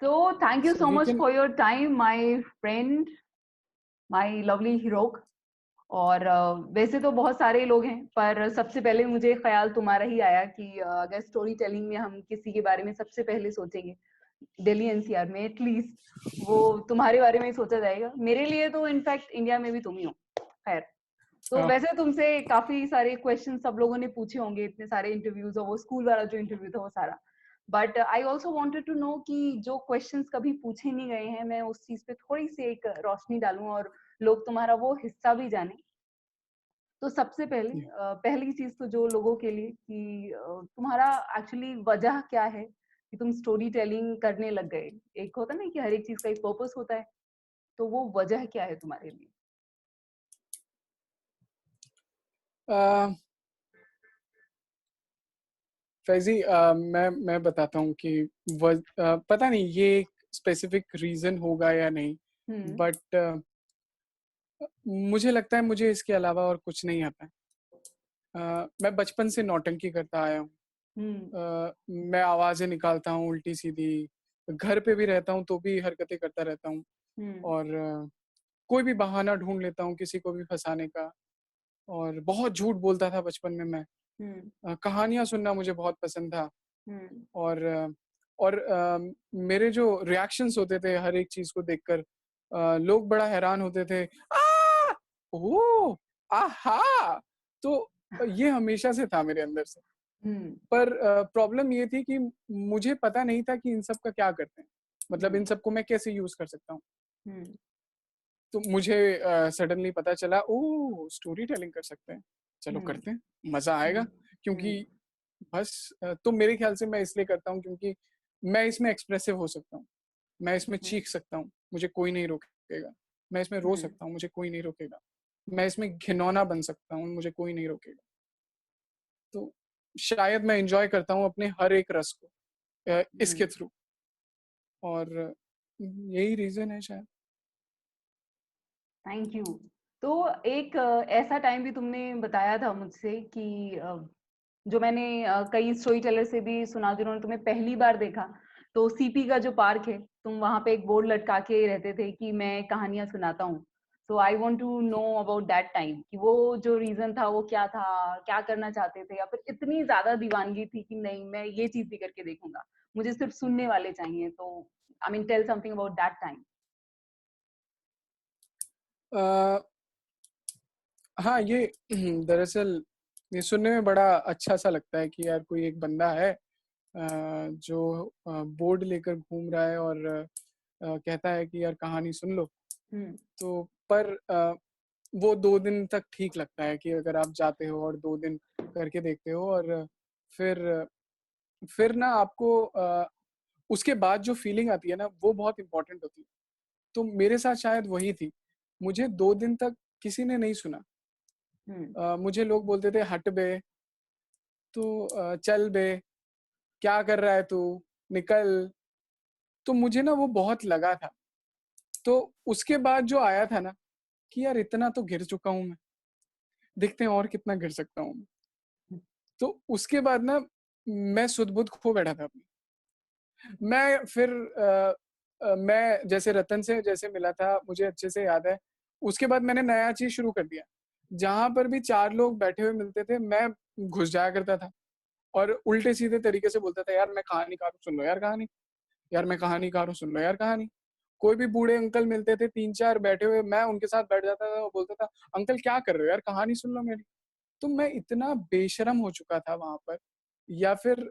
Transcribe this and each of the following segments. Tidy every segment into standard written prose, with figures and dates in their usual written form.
So thank you So so we much can. for your time, my friend, my lovely हीरोक। और वैसे तो बहुत सारे लोग हैं, पर सबसे पहले मुझे ख्याल तुम्हारा ही आया कि अगर स्टोरी टेलिंग में हम किसी के बारे में सबसे पहले सोचेंगे दिल्ली एनसीआर में, एटलीस्ट वो तुम्हारे बारे में ही सोचा जाएगा। मेरे लिए तो इनफैक्ट इंडिया में भी तुम ही हो। खैर, तो वैसे तुमसे काफी सारे क्वेश्चन सब लोगों ने पूछे होंगे, इतने सारे इंटरव्यूज और वो स्कूल वाला जो इंटरव्यू था वो सारा। But I also wanted to know कि जो क्वेश्चंस कभी पूछे नहीं गए हैं, मैं उस चीज पे थोड़ी सी एक रोशनी डालूं और लोग तुम्हारा वो हिस्सा भी जाने। तो सबसे पहले पहली चीज तो जो लोगों के लिए कि तुम्हारा एक्चुअली वजह क्या है कि तुम स्टोरी टेलिंग करने लग गए। एक होता ना कि हर एक चीज का एक पर्पस होता है, तो वो वजह क्या है तुम्हारे लिए? फैजी, मैं बताता हूँ कि पता नहीं ये एक स्पेसिफिक रीजन होगा या नहीं, बट मुझे लगता है मुझे इसके अलावा और कुछ नहीं आता है। मैं बचपन से नौटंकी करता आया हूँ। मैं आवाजें निकालता हूँ उल्टी सीधी, घर पे भी रहता हूँ तो भी हरकतें करता रहता हूँ, और कोई भी बहाना ढूंढ लेता हूँ किसी को भी फंसाने का। और बहुत झूठ बोलता था बचपन में मैं। कहानियां सुनना मुझे बहुत पसंद था। और मेरे जो रिएक्शंस होते थे हर एक चीज को देखकर, लोग बड़ा हैरान होते थे। आ ओ आहा। तो ये हमेशा से था मेरे अंदर से। पर प्रॉब्लम ये थी कि मुझे पता नहीं था कि इन सब का क्या करते हैं, मतलब इन सबको मैं कैसे यूज कर सकता हूँ। तो मुझे सडनली पता चला, ओ स्टोरी टेलिंग कर सकते हैं, चलो करते हैं, मजा आएगा। क्योंकि बस तो मेरे ख्याल से मैं इसलिए करता हूँ क्योंकि मैं इसमें एक्सप्रेसिव हो सकता हूँ, मैं इसमें चीख सकता हूँ, मुझे कोई नहीं रोकेगा। मैं इसमें रो सकता हूँ, मुझे कोई नहीं रोकेगा। मैं इसमें घिनौना बन सकता हूँ, मुझे कोई नहीं रोकेगा। तो शायद मैं एंजॉय करता हूँ अपने हर एक रस को इसके थ्रू, और यही रीजन है शायद। Thank you. तो एक ऐसा टाइम भी तुमने बताया था मुझसे कि जो मैंने कई स्टोरी टेलर से भी सुना जिन्होंने तुम्हें पहली बार देखा, तो सीपी का जो पार्क है, तुम वहां पे एक बोर्ड लटका के रहते थे कि मैं कहानियां सुनाता हूँ। So I want to know about that time कि वो जो रीजन था वो क्या था, क्या करना चाहते थे, या फिर इतनी ज्यादा दीवानगी थी कि नहीं मैं ये चीज भी करके देखूंगा, मुझे सिर्फ सुनने वाले चाहिए। तो I mean tell something about that time. हाँ, ये दरअसल ये सुनने में बड़ा अच्छा सा लगता है कि यार कोई एक बंदा है जो बोर्ड लेकर घूम रहा है और कहता है कि यार कहानी सुन लो। तो पर वो 2 दिन तक ठीक लगता है कि अगर आप जाते हो और 2 दिन करके देखते हो, और फिर फिर ना आपको उसके बाद जो फीलिंग आती है ना वो बहुत इंपॉर्टेंट होती है। तो मेरे साथ शायद वही थी। मुझे 2 दिन तक किसी ने नहीं सुना। मुझे लोग बोलते थे हट बे, तू चल बे, क्या कर रहा है तू, निकल। तो मुझे ना वो बहुत लगा था। तो उसके बाद जो आया था ना कि यार इतना तो गिर चुका हूं मैं, देखते हैं और कितना गिर सकता हूँ। तो उसके बाद ना मैं सुध-बुध खो बैठा था अपनी। मैं फिर मैं जैसे रतन से जैसे मिला था, मुझे अच्छे से याद है। उसके बाद मैंने नया चीज़ शुरू कर दिया। जहाँ पर भी 4 लोग बैठे हुए मिलते थे, मैं घुस जाया करता था और उल्टे-सीधे तरीके से बोलता था, "यार मैं कहानीकार हूँ, सुन लो यार कहानी। यार मैं कहानीकार हूँ, सुन लो यार कहानी।" कोई भी बूढ़े अंकल मिलते थे 3-4 बैठे हुए, मैं उनके साथ बैठ जाता था और बोलता था, "अंकल क्या कर रहे हो यार, कहानी सुन लो मेरी।" तो मैं इतना बेशर्म हो चुका था वहाँ पर, या फिर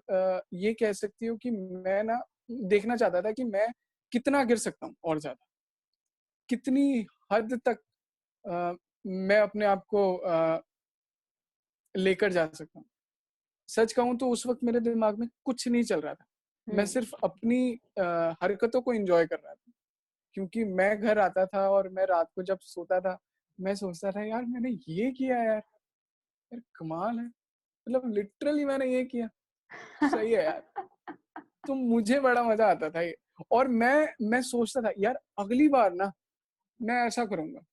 ये कह सकती हूँ कि मैं ना देखना चाहता था कि मैं कितना गिर सकता हूँ और ज़्यादा। कितनी हद तक मैं अपने आप को लेकर जा सकता हूँ। सच कहूँ तो उस वक़्त मेरे दिमाग में कुछ नहीं चल रहा था। मैं सिर्फ़ अपनी हरकतों को एन्जॉय कर रहा था। क्योंकि मैं घर आता था और मैं रात को जब सोता था, मैं सोचता था यार मैंने ये किया यार, यार कमाल है। मतलब लिटरली मैंने ये किया। सही है यार। तो मुझे बड़ा मज़ा आता था ये, और मैं सोचता था यार अगली बार ना मैं ऐसा करूँगा।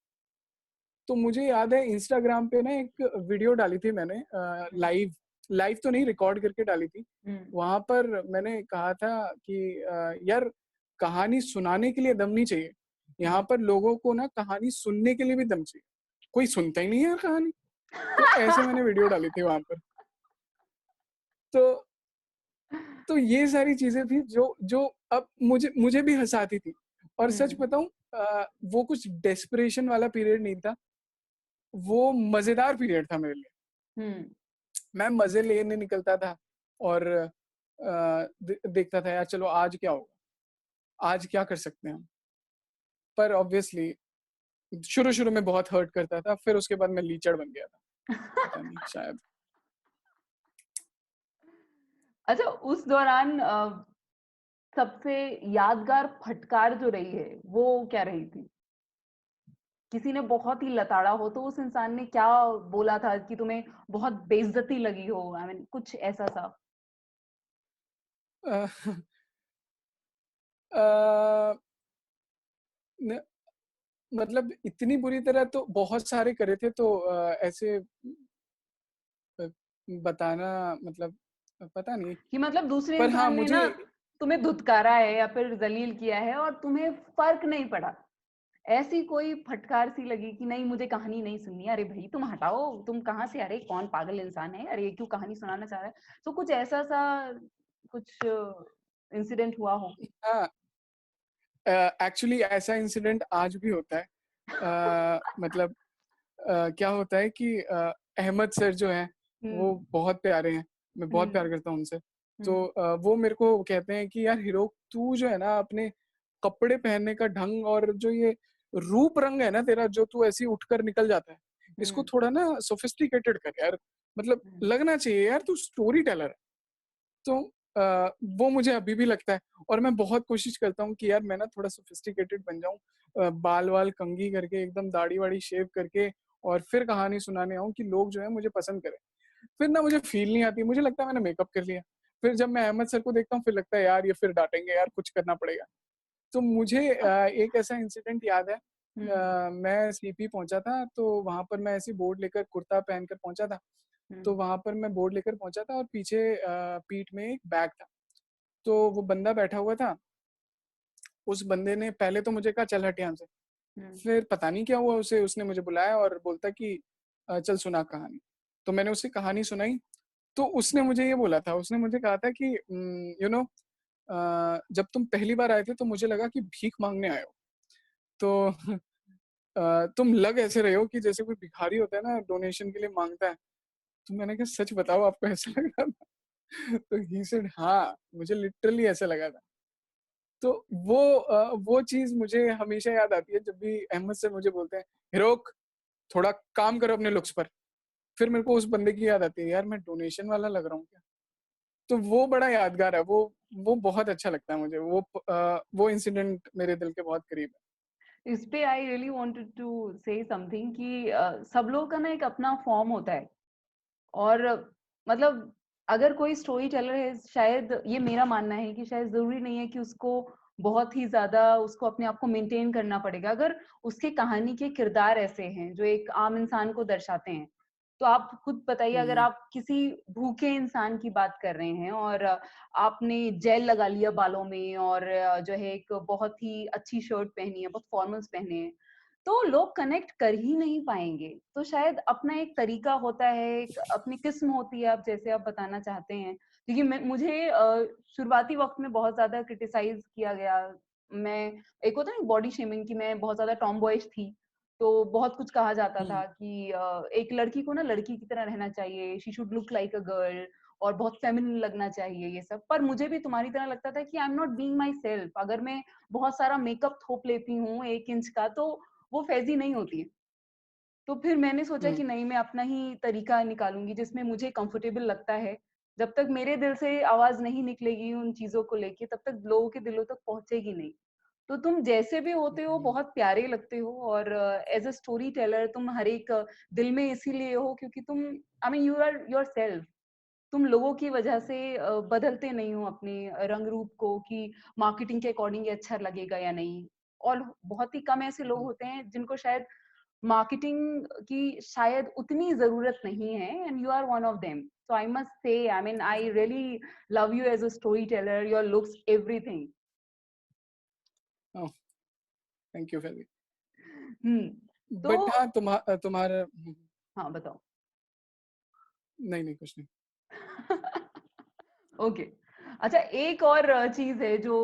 तो मुझे याद है इंस्टाग्राम पे ना एक वीडियो डाली थी मैंने, लाइव लाइव तो नहीं, रिकॉर्ड करके डाली थी। वहाँ पर मैंने कहा था कि यार कहानी सुनाने के लिए दम नहीं चाहिए, यहाँ हुँ। पर लोगों को ना कहानी सुनने के लिए भी दम चाहिए। कोई सुनता ही नहीं है यार कहानी। तो ऐसे मैंने वीडियो डाली थी वहाँ पर। तो तो ये सारी चीज़ें थी जो जो अब मुझे मुझे भी हँसाती थी। और सच हुँ, बताऊँ वो कुछ डेस्परेशन वाला पीरियड नहीं था, वो मज़ेदार पीरियड था मेरे लिए। हुँ। मैं मज़े लेने निकलता था और देखता था यार चलो आज क्या होगा? आज क्या कर सकते हैं हम? पर ऑब्वियसली शुरू-शुरू में बहुत हर्ट करता था, फिर उसके बाद मैं लीचड़ बन गया था। पता नहीं शायद। अच्छा, उस दौरान सबसे यादगार फटकार जो रही है, वो क्या रही थी? किसी ने बहुत ही लताड़ा हो, तो उस इंसान ने क्या बोला था कि तुम्हें बहुत बेइज़्ज़ती लगी हो? आई मीन कुछ ऐसा-सा? अ, अ, न मतलब इतनी बुरी तरह तो बहुत सारे करे थे तो ऐसे अ, बताना मतलब पता नहीं। कि मतलब दूसरे पर हाँ, इंसान ने मुझे ना तुम्हें धुतकारा है या फिर ज़लील किया है और तुम्हें फ़र्क नहीं पड़ा। ऐसी कोई फटकार सी लगी कि नहीं मुझे कहानी नहीं सुननी है, अरे भई तुम हटाओ, तुम कहाँ से अरे कौन पागल इंसान है, अरे ये क्यों कहानी सुनाना चाह रहा है? तो कुछ ऐसा-सा कुछ इंसिडेंट हुआ हो? हाँ, एक्चुअली ऐसा इंसिडेंट आज भी होता है। मतलब क्या होता है कि अहमद सर जो हैं, वो हुँ, बहुत प्यारे हैं, मैं बहुत प्यार हुँ, करता हूँ उनसे। तो हुँ, वो मेरे को कहते हैं कि यार हीरो तू जो है ना अपने कपड़े पहनने का ढंग और जो ये रूप रंग है ना तेरा जो तू ऐसे ही उठकर निकल जाता है, इसको हुँ, थोड़ा ना सोफिस्टिकेटेड कर यार। मतलब हुँ। लगना चाहिए यार तू स्टोरी टेलर है। तो वो मुझे अभी भी लगता है और मैं बहुत कोशिश करता हूँ कि यार मैं ना थोड़ा सोफिस्टिकेटेड बन जाऊँ। बाल-वाल कंघी करके एकदम दाढ़ी-वाड़ी शेव करके और फिर कहानी सुनाने आऊँ कि लोग जो है मुझे पसंद करें। फिर ना मुझे फ़ील नहीं आती, मुझे लगता है मैंने मेकअप कर लिया। फिर जब मैं अहमद सर को देखता हूँ फिर लगता है यार ये फिर डाँटेंगे यार कुछ करना पड़ेगा। तो मुझे एक ऐसा इंसिडेंट याद है हुँ, मैं सीपी पहुँचा था तो वहाँ पर मैं ऐसे ही बोर्ड लेकर कुर्ता पहनकर पहुँचा था। तो हुँ, वहाँ पर मैं बोर्ड लेकर पहुँचा था और पीछे पीठ में एक बैग था। तो वो बंदा बैठा हुआ था, उस बंदे ने पहले तो मुझे कहा चल हट यहाँ से, हुँ, फिर पता नहीं क्या हुआ उसे उसने मुझे बुलाया और बोलता कि चल सुना कहानी। तो मैंने उसे कहानी सुनाई, तो उसने मुझे ये बोला था, उसने मुझे कहा था कि जब तुम पहली बार आए थे तो मुझे लगा कि भीख माँगने आए हो। तो तुम लग ऐसे रहे हो कि जैसे कोई भिखारी होता है ना डोनेशन के लिए माँगता है। तो मैंने कहा सच बताओ आपको ऐसा लग रहा था? तो ही सेड हाँ, मुझे लिटरली ऐसा लगा था। तो वो चीज़ मुझे हमेशा याद आती है जब भी अहमद सर मुझे बोलते हैं, "हिरोक थोड़ा काम करो अपने लुक्स पर।" फिर मेरे को उस बंदे की याद आती है, यार मैं डोनेशन वाला लग रहा हूँ क्या? तो वो बड़ा यादगार है, वो बहुत अच्छा लगता है मुझे। वो इंसिडेंट मेरे दिल के बहुत करीब है। इस पे I really wanted to say something कि सब लोगों का ना एक अपना फॉर्म होता है और मतलब अगर कोई स्टोरी टेलर है शायद ये मेरा मानना है कि शायद ज़रूरी नहीं है कि उसको बहुत ही ज़्यादा उसको अपने आप को मेंटेन करना पड़ेगा। अगर उसके कहानी के किरदार ऐसे हैं जो एक आम इंसान को दर्शाते हैं, तो आप खुद बताइए अगर हुँ, आप किसी भूखे इंसान की बात कर रहे हैं और आपने जेल लगा लिया बालों में और जो है एक बहुत ही अच्छी शर्ट पहनी है, बहुत फॉर्मल्स पहने हैं, तो लोग कनेक्ट कर ही नहीं पाएँगे। तो शायद अपना एक तरीका होता है, एक अपनी किस्म होती है, आप जैसे आप बताना चाहते हैं। क्योंकि मैं मुझे शुरुआती वक़्त में बहुत ज़्यादा क्रिटिसाइज़ किया गया। मैं एक होता है ना बॉडी शेमिंग कि मैं बहुत ज़्यादा टॉमबॉयिश थी। तो बहुत कुछ कहा जाता हुँ, था कि एक लड़की को ना लड़की की तरह रहना चाहिए, she should look like a girl और बहुत फेमिनिन लगना चाहिए ये सब। पर मुझे भी तुम्हारी तरह लगता था कि I am not being my self. अगर मैं बहुत सारा मेकअप थोप लेती हूँ 1 इंच का तो वो फ़ैज़ी नहीं होती है। तो फिर मैंने सोचा हुँ, कि नहीं मैं अपना ही तरीका निकालूँगी जिसमें मुझे कंफ़र्टेबल लगता है। जब तक मेरे दिल से आवाज़ नहीं निकलेगी उन चीज़ों को लेके तब तक लोगों के दिलों तक पहुँचेगी नहीं। तो तुम जैसे भी होते हो हुँ, बहुत प्यारे लगते हो और एज़ अ स्टोरी टेलर तुम हर एक दिल में इसीलिए हो क्योंकि तुम I mean you are yourself. तुम लोगों की वजह से बदलते नहीं हो अपने रंग रूप को कि मार्केटिंग के अकॉर्डिंग ये अच्छा लगेगा या नहीं। और बहुत ही कम ऐसे लोग हुँ। होते हैं जिनको शायद मार्केटिंग की शायद उतनी ज़रूरत नहीं है and you are one of them. So I must say I mean I really love you as a storyteller, your looks, everything. Oh! Thank you फिर भी। हुँ, बट तो हाँ, तुम्हारा हाँ, बताओ। नहीं, नहीं कुछ नहीं। ओके। अच्छा, एक और चीज़ है जो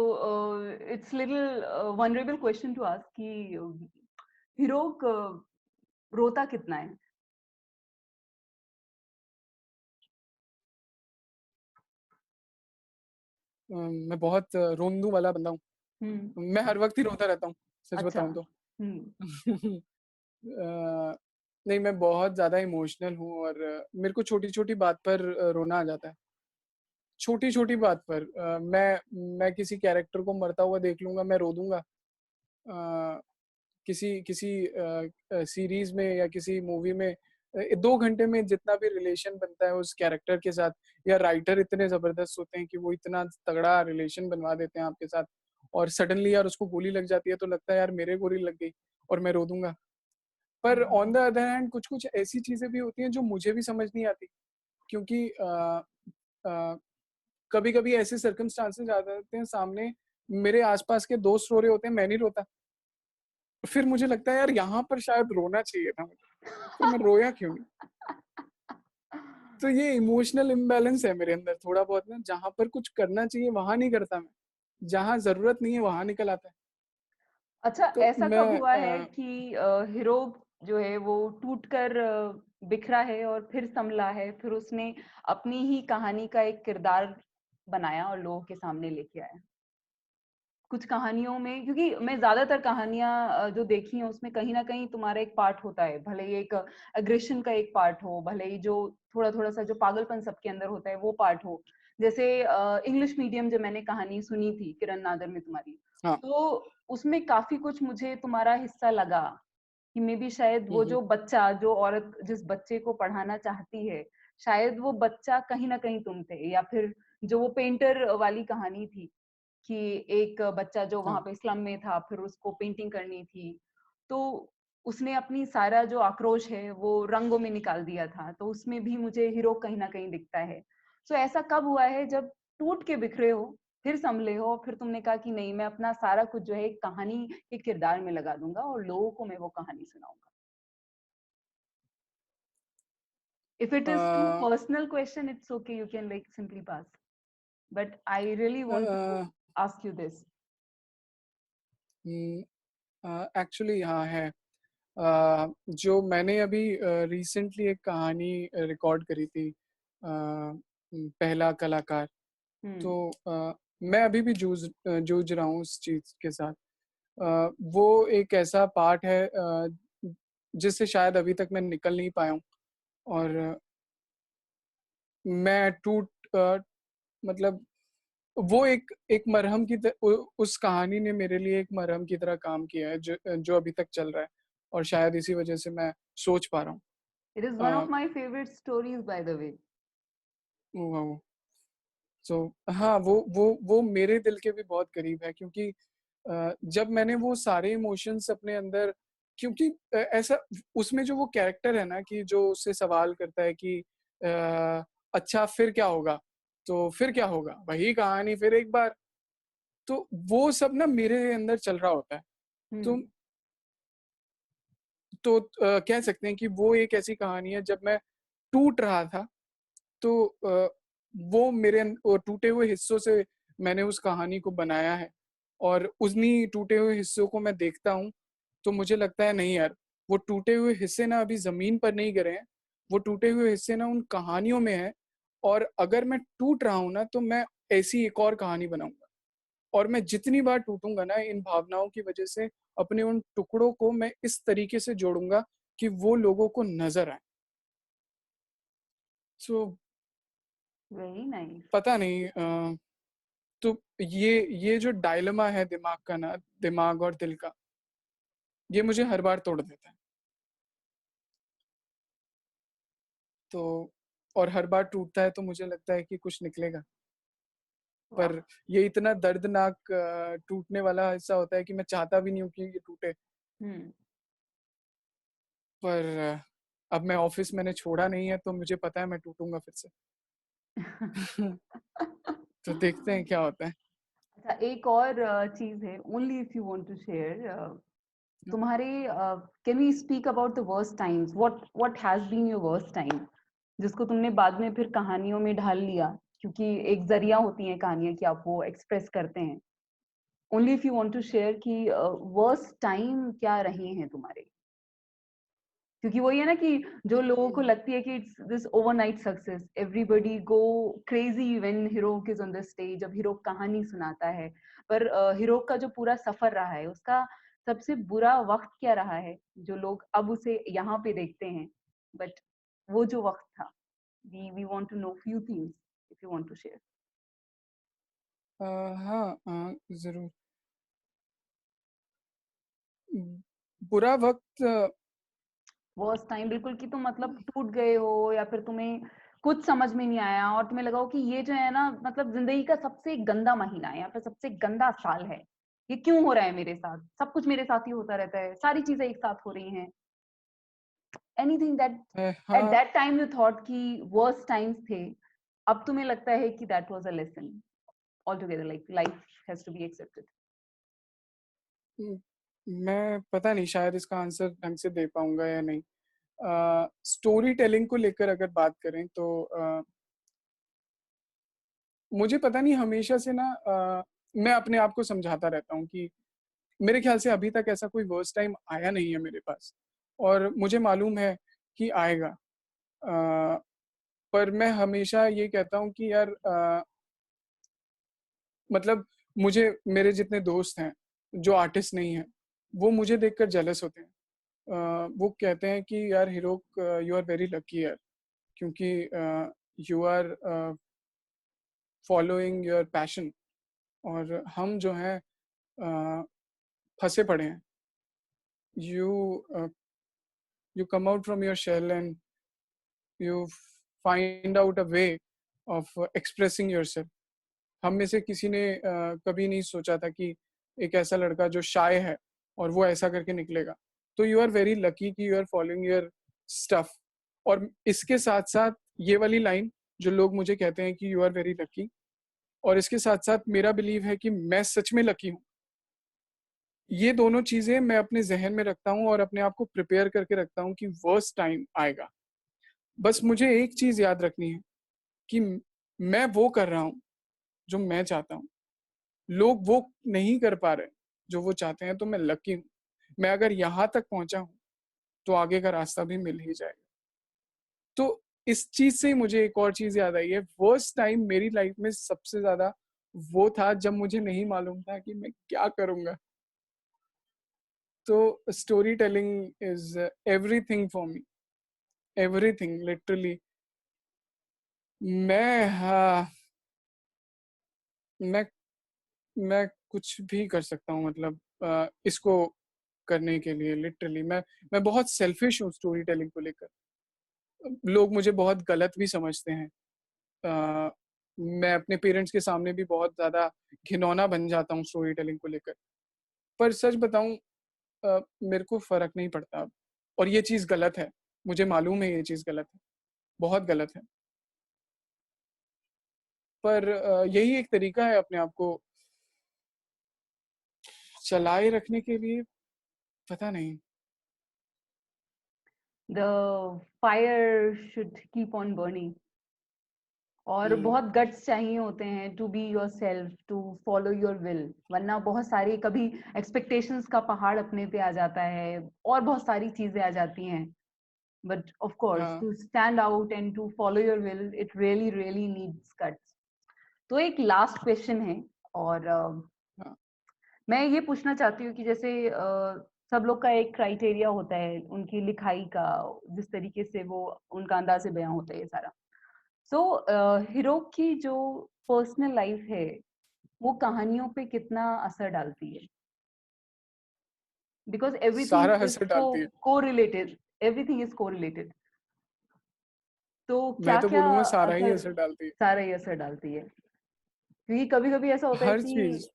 it's little vulnerable question to ask कि हीरो क रोता कितना है? मैं बहुत रोंदू वाला बंदा हूँ। हुँ, मैं हर वक़्त ही रोता रहता हूँ, सच अच्छा। बताऊँ तो। हुँ, नहीं, मैं बहुत ज़्यादा इमोशनल हूँ और मेरे को छोटी-छोटी बात पर रोना आ जाता है। छोटी-छोटी बात पर मैं किसी कैरेक्टर को मरता हुआ देख लूँगा, मैं रो दूँगा। किसी किसी सीरीज़ में या किसी मूवी में 2 घंटे में जितना भी रिलेशन बनता है उस कैरेक्टर के साथ, या राइटर इतने ज़बरदस्त होते हैं कि वो इतना तगड़ा रिलेशन बनवा देते हैं आपके साथ, और सडनली यार उसको गोली लग जाती है तो लगता है यार मेरे गोली लग गई, और मैं रो दूँगा। पर on the hmm. Other hand कुछ-कुछ ऐसी चीज़ें भी होती हैं जो मुझे भी समझ नहीं आती, क्योंकि अ, कभी-कभी ऐसे सर्कमस्टांसेस आ जाते हैं सामने, मेरे आस-पास के दोस्त रो रहे होते हैं, मैं नहीं रोता। फिर मुझे लगता है यार यहाँ पर शायद रोना चाहिए था मुझे, फिर मैं रोया क्यों नहीं? तो ये इमोशनल इम्बैलेंस है मेरे अंदर थोड़ा बहुत ना, जहाँ पर कुछ करना चाहिए वहाँ नहीं करता मैं, जहाँ ज़रूरत नहीं है वहाँ निकल आता है। अच्छा, तो ऐसा कब मैं हुआ है कि हीरो जो है वो टूटकर बिखरा है और फिर सँभला है, फिर उसने अपनी ही कहानी का एक किरदार बनाया और लोगों के सामने लेके आया? कुछ कहानियों में, क्योंकि मैं ज़्यादातर कहानियाँ जो देखी हैं उसमें कहीं न कहीं तुम्हारा एक पार्ट होता है, भले ही एक एग्रेशन का एक पार्ट हो, भले ही जो थोड़ा-थोड़ा सा जो पागलपन सबके अंदर होता है वो पार्ट हो। जैसे इंग्लिश मीडियम जब मैंने कहानी सुनी थी किरण नादर में तुम्हारी, हाँ। तो उसमें काफ़ी कुछ मुझे तुम्हारा हिस्सा लगा कि मेबी शायद हुँ, वो हुँ। जो बच्चा, जो औरत जिस बच्चे को पढ़ाना चाहती है, शायद वो बच्चा कहीं न कहीं तुम थे, या फिर जो वो पेंटर वाली कहानी थी कि एक बच्चा जो वहाँ हाँ। पे स्लम में था, फिर उसको पेंटिंग करनी थी। तो उसने अपनी सारा जो आक्रोश है, वो रंगों में निकाल दिया था। तो उसमें भी मुझे हीरो कहीं न कहीं दिखता है। सो ऐसा कब हुआ है जब टूट के बिखरे हो, फिर सँभले हो, फिर तुमने कहा कि नहीं, मैं अपना सारा कुछ जो है एक कहानी के किरदार में लगा दूँगा और लोगों को मैं वो कहानी सुनाऊँगा? If it is too a personal question, it's okay, you can like simply pass. But I really a want to ask you this. Hmm, actually हाँ है। जो मैंने अभी रिसेंटली एक कहानी रिकॉर्ड करी थी, पहला कलाकार। हुँ, तो मैं अभी भी जूझ रहा हूँ उस चीज़ के साथ। वो एक ऐसा पार्ट है जिससे शायद अभी तक मैं निकल नहीं पाया हूँ, और मैं मतलब वो एक एक मरहम की उस कहानी ने मेरे लिए एक मरहम की तरह काम किया है, जो अभी तक चल रहा है, और शायद इसी वजह से मैं सोच पा रहा हूँ। it is one a, of my favorite stories, by the way. वो सो हाँ, वो मेरे दिल के भी बहुत करीब है, क्योंकि जब मैंने वो सारे इमोशंस अपने अंदर, क्योंकि ऐसा उसमें जो वो कैरेक्टर है ना कि जो उससे सवाल करता है कि अच्छा फिर क्या होगा? तो फिर क्या होगा? वही कहानी फिर एक बार। तो वो सब ना मेरे अंदर चल रहा होता है। तो हुँ, कह सकते हैं कि वो एक ऐसी कहानी है, जब मैं टूट रहा था, तो वो वो टूटे हुए हिस्सों से मैंने उस कहानी को बनाया है, और उन्हीं टूटे हुए हिस्सों को मैं देखता हूँ, तो मुझे लगता है नहीं यार, वो टूटे हुए हिस्से ना अभी ज़मीन पर नहीं गिरे हैं, वो टूटे हुए हिस्से ना उन कहानियों में हैं, और अगर मैं टूट रहा हूँ ना, तो मैं ऐसी एक और कहानी बनाऊँगा, और मैं जितनी बार टूटूँगा ना इन भावनाओं की वज़ह से, अपने उन टुकड़ों को मैं इस तरीके से जोड़ूँगा कि वो लोगों को नज़र आएँ। सो very nice. पता नहीं, तो ये जो डायलेमा है दिमाग का ना, दिमाग और दिल का, ये मुझे हर बार तोड़ देता है। तो और हर बार टूटता है तो मुझे लगता है कि कुछ निकलेगा। वाह! पर ये इतना दर्दनाक टूटने वाला हिस्सा होता है कि मैं चाहता भी नहीं हूँ कि ये टूटे। हुँ। पर अब मैं ऑफ़िस मैंने छोड़ा नहीं है, तो मुझे पता है मैं टूटूँगा फिर से। तो देखते हैं क्या होता है। अच्छा, एक और चीज है, only if you want to share, तुम्हारे can we speak about the worst times, what has been your worst time, जिसको तुमने बाद में फिर कहानियों में ढाल लिया, क्योंकि एक जरिया होती है कहानियां कि आप वो एक्सप्रेस करते हैं। Only if you want to share कि वर्स्ट टाइम क्या रहे हैं तुम्हारे, क्योंकि वही है ना कि जो लोगों को लगती है कि it's this overnight success, everybody go crazy when hero is on the stage, जब हीरो कहानी सुनाता है, पर हीरो का जो पूरा सफर रहा है उसका सबसे बुरा वक्त क्या रहा है, जो लोग अब उसे यहाँ पे देखते हैं, बट वो जो वक्त था, we want to know few things if you want to share. हाँ, ज़रूर। बुरा वक़्त वर्स्ट टाइम बिल्कुल, कि तुम मतलब टूट गए हो, या फिर तुम्हें कुछ समझ में नहीं आया और तुम्हें लगा हो कि ये जो है ना, मतलब जिंदगी का सबसे गंदा महीना है या फिर सबसे गंदा साल है, ये क्यों हो रहा है मेरे साथ, सब कुछ मेरे साथ ही होता रहता है, सारी चीजें एक साथ हो रही हैं, एनीथिंग दैट एट हाँ, दैट टाइम यू थॉट कि वर्स्ट टाइम्स थे, अब तुम्हें लगता है कि that was a lesson all together, like life has to be accepted. Um, मैं पता नहीं शायद इसका आंसर ढंग से दे पाऊँगा या नहीं। स्टोरी टेलिंग को लेकर अगर बात करें तो मुझे पता नहीं हमेशा से ना मैं अपने आप को समझाता रहता हूँ कि मेरे ख़्याल से अभी तक ऐसा कोई वर्स्ट टाइम आया नहीं है मेरे पास और मुझे मालूम है कि आएगा। पर मैं हमेशा ये कहता हूँ कि यार मतलब मुझे मेरे जितने दोस्त हैं, जो आर्टिस्ट नहीं हैं, वो मुझे देखकर जेलस होते हैं। वो कहते हैं कि यार हीरोक यू आर वेरी लकी यार क्योंकि you are following your passion और हम जो हैं फँसे पड़े हैं। You you come out from your shell and you find out a way of expressing yourself. हम में से किसी ने कभी नहीं सोचा था कि एक ऐसा लड़का जो शाय है और वो ऐसा करके निकलेगा। तो यू आर वेरी लकी कि you are following your stuff. और इसके साथ-साथ ये वाली लाइन जो लोग मुझे कहते हैं कि यू आर वेरी लकी और इसके साथ-साथ मेरा बिलीव है कि मैं सच में लकी हूँ। ये दोनों चीज़ें मैं अपने ज़हन में रखता हूँ और अपने आप को प्रिपेयर करके रखता हूँ कि वर्स्ट टाइम आएगा। बस मुझे एक चीज़ याद रखनी है कि मैं वो कर रहा हूँ, जो मैं चाहता हूँ। लोग वो नहीं कर पा रहे, जो वो चाहते हैं, तो मैं लकी हूँ। मैं अगर यहाँ तक पहुँचा हूँ, तो आगे का रास्ता भी मिल ही जाएगा। तो इस चीज़ से ही मुझे एक और चीज़ याद आई है, वर्स्ट टाइम मेरी लाइफ़ में सबसे ज़्यादा वो था जब मुझे नहीं मालूम था कि मैं क्या करूँगा। तो story telling is everything for me, everything literally. मैं हाँ, मैं मैं कुछ भी कर सकता हूँ मतलब इसको करने के लिए लिटरली मैं बहुत सेल्फिश हूँ स्टोरी टेलिंग को लेकर। लोग मुझे बहुत गलत भी समझते हैं। अ, मैं अपने पेरेंट्स के सामने भी बहुत ज़्यादा घिनौना बन जाता हूँ स्टोरी टेलिंग को लेकर। पर सच बताऊँ मेरे को फ़र्क नहीं पड़ता अब और ये चीज़ गलत है। मुझे मालूम है ये चीज़ गलत है, बहुत गलत है। पर यही एक तरीका है अपने आप को चलाए रखने के लिए, पता नहीं। The fire should keep on burning, और हुँ, बहुत गट्स चाहिए होते हैं to be yourself, to follow your will, वरना बहुत सारी कभी एक्सपेक्टेशंस का पहाड़ अपने पे आ जाता है और बहुत सारी चीजें आ जाती हैं, बट ऑफ कोर्स हाँ, to stand out and to follow your will, it really really needs guts. तो एक लास्ट क्वेश्चन है, और हाँ, मैं ये पूछना चाहती हूँ कि जैसे सब लोग का एक क्राइटेरिया होता है उनकी लिखाई का, जिस तरीके से वो उनका अंदाज़े बयां होता है ये सारा। सो हीरो की जो पर्सनल लाइफ है, वो कहानियों पे कितना असर डालती है, बिकॉज सारा एवरीथिंग इज असर डालती है। को रिलेटेड, एवरीथिंग इज को रिलेटेड, तो मैं क्या तो क्या बोलूँगा सारा ही असर, असर डालती है। सारा ही असर डालती है, क्योंकि कभी कभी ऐसा होता है हर चीज़।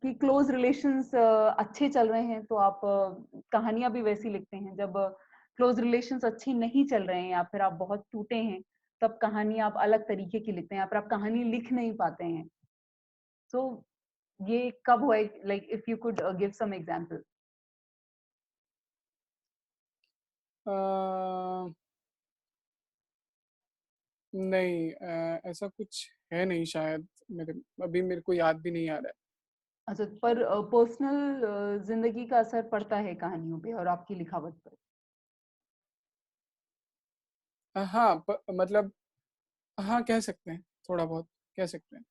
कि क्लोज रिलेशंस अच्छे चल रहे हैं तो आप कहानियां भी वैसी लिखते हैं, जब क्लोज रिलेशंस अच्छे नहीं चल रहे हैं या फिर आप बहुत टूटे हैं, तब कहानी आप अलग तरीके की लिखते हैं या फिर आप कहानी लिख नहीं पाते हैं। सो ये कब हुआ? Like if you could give some example. Uh, नहीं, ऐसा कुछ है नहीं शायद, मेरे को याद भी नहीं आ रहा अच्छा, पर पर्सनल जिंदगी का असर पड़ता है कहानियों पे और आपकी लिखावट पर? है। हाँ, मतलब हाँ, कह सकते हैं, थोड़ा बहुत कह सकते हैं।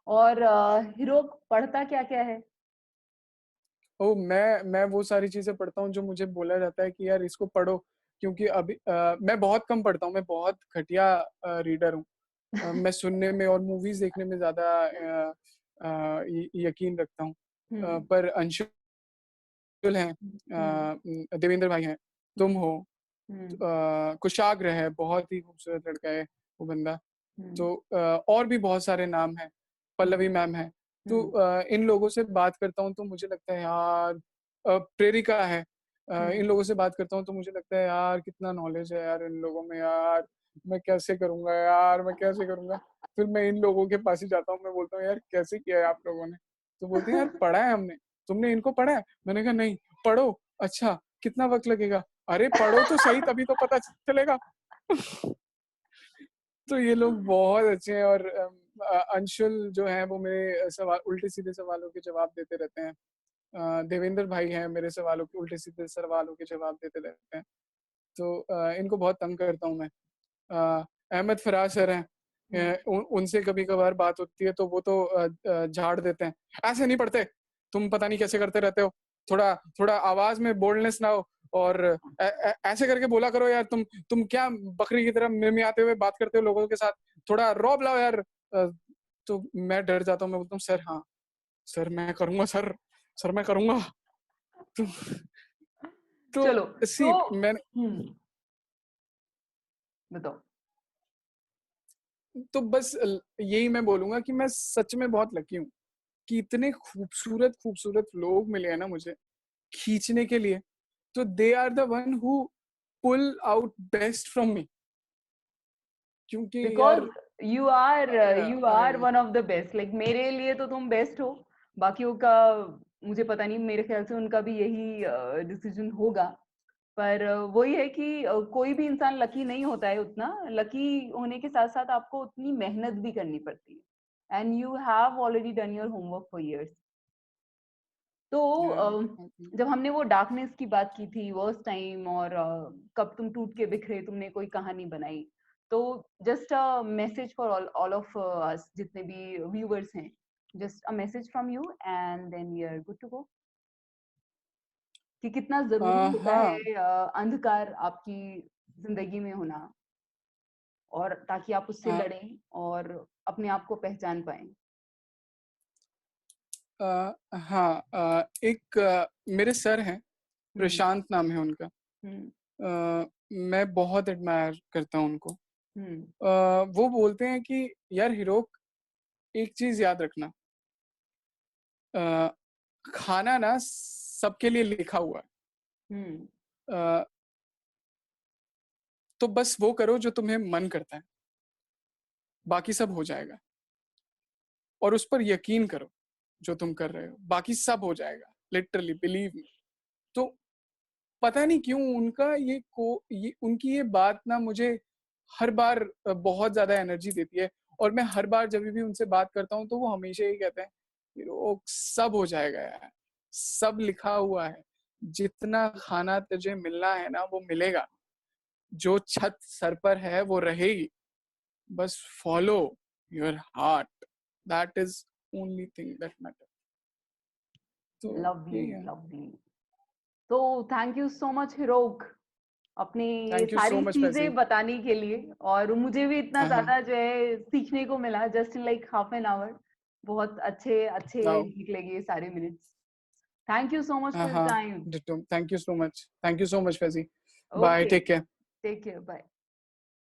और हीरो पढ़ता क्या क्या है? मैं वो सारी चीज़ें पढ़ता हूँ जो मुझे बोला जाता है कि यार इसको पढ़ो, क्योंकि अभी मैं बहुत कम पढ़ता हूँ, मैं बहुत घटिया रीडर हूँ। मैं सुनने में और मूवीज़ देखने में ज़्यादा यकीन रखता हूँ। हम्म। पर हैं, हम्म। देवेंद्र भाई हैं, तुम हम्म। हो, हम्म। कुशाग्र है, बहुत ही खूबसूरत लड़का है वो बंदा। हम्म। तो और भी बहुत सारे नाम हैं, हम्म। पल्लवी मैम है। तो हम्म। इन लोगों से बात करता हूँ तो मुझे लगता है यार, प्रेरिका है, इन हम्म। लोगों से बात करता हूँ तो मुझे लगता है यार कितना नॉलेज है यार इन लोगों में यार, मैं कैसे करूँगा यार, मैं कैसे करूँगा? फिर मैं इन लोगों के पास ही जाता हूँ, मैं बोलता हूँ यार कैसे किया है आप लोगों ने? तो बोलते हैं यार पढ़ा है हमने, तुमने इनको पढ़ा है? मैंने कहा नहीं, पढ़ो, अच्छा कितना वक़्त लगेगा? अरे पढ़ो तो सही तभी तो पता चलेगा। तो ये लोग बहुत अच्छे हैं और अंशुल जो है वो मेरे सवाल उल्टे-सीधे सवालों के जवाब देते रहते हैं। देवेंद्र भाई हैं मेरे सवालों के उल्टे-सीधे सवालों के जवाब देते रहते हैं। तो इनको बहुत तंग करता हूँ मैं। अहमद फराज सर हैं, हम्म। उनसे कभी-कभार बात होती है तो वो तो झाड़ देते हैं। ऐसे नहीं पढ़ते, तुम पता नहीं कैसे करते रहते हो। थोड़ा थोड़ा आवाज़ में बोल्डनेस लाओ और ऐसे करके बोला करो यार, तुम क्या बकरी की तरह मिमियाते हुए बात करते हो लोगों के साथ, थोड़ा रौब लाओ यार। तो मैं डर जाता हूँ, मैं बोलता हूँ सर हाँ, सर मैं करूँगा सर, सर मैं करूँगा। तो चलो, तो तो मैंने बताओ। तो बस यही मैं बोलूँगा कि मैं सच में बहुत लकी हूँ कि इतने खूबसूरत लोग मिले हैं ना मुझे खींचने के लिए, तो they are the one who pull out best from me, क्योंकि यार because you are I one of the best. Like मेरे लिए तो तुम बेस्ट हो, बाकियों का मुझे पता नहीं, मेरे ख्याल से उनका भी यही डिसीजन होगा। पर वही है कि कोई भी इंसान लकी नहीं होता है उतना। लकी होने के साथ साथ आपको उतनी मेहनत भी करनी पड़ती है, and you have already done your homework for years. तो जब हमने वो डार्कनेस की बात की थी, वर्स्ट टाइम, और कब तुम टूट के बिखरे, तुमने कोई कहानी बनाई, तो just a message for all of us, जितने भी व्यूअर्स हैं, just a message from you and then we are good to go. कि कितना जरूरी होता हाँ, है अंधकार आपकी जिंदगी में होना, और ताकि आप उससे अ, लड़ें और अपने आप को पहचान पाएं। हाँ, एक मेरे सर हैं, हम्म। प्रशांत नाम है उनका। हम्म। मैं बहुत एडमायर करता हूँ उनको। हम्म। वो बोलते हैं कि यार हीरोक, एक चीज़ याद रखना, अ, खाना ना सबके लिए लिखा हुआ है। हम्म। अ, तो बस वो करो जो तुम्हें मन करता है, बाकी सब हो जाएगा। और उस पर यकीन करो, जो तुम कर रहे हो, बाकी सब हो जाएगा, लिटरली बिलीव मी। तो पता नहीं क्यों उनका ये उनकी ये बात ना मुझे हर बार बहुत ज़्यादा एनर्जी देती है। और मैं हर बार जब भी उनसे बात करता हूँ तो वो हमेशा ये कहते हैं कि वो सब हो जाएगा यार, सब लिखा हुआ है, जितना खाना तुझे मिलना है ना वो मिलेगा, जो छत सर पर है वो रहेगी, बस follow your heart, that is only thing that matter. तो लवली, यही है। लवली। तो थैंक यू सो मच हिरोक, अपनी ये थैंक यू सो सारी मच फैजी। चीजें बताने के लिए। और मुझे भी इतना हाँ हाँ, ज्यादा जो है सीखने को मिला, just in like half an hour. बहुत अच्छे अच्छे आओ। निकलेंगे ये सारे minutes. Thank you so much हाँ फॉर योर हाँ, time. Ditto, thank you so much, thank you so much Faizi. Bye, okay, take care. Take care, bye.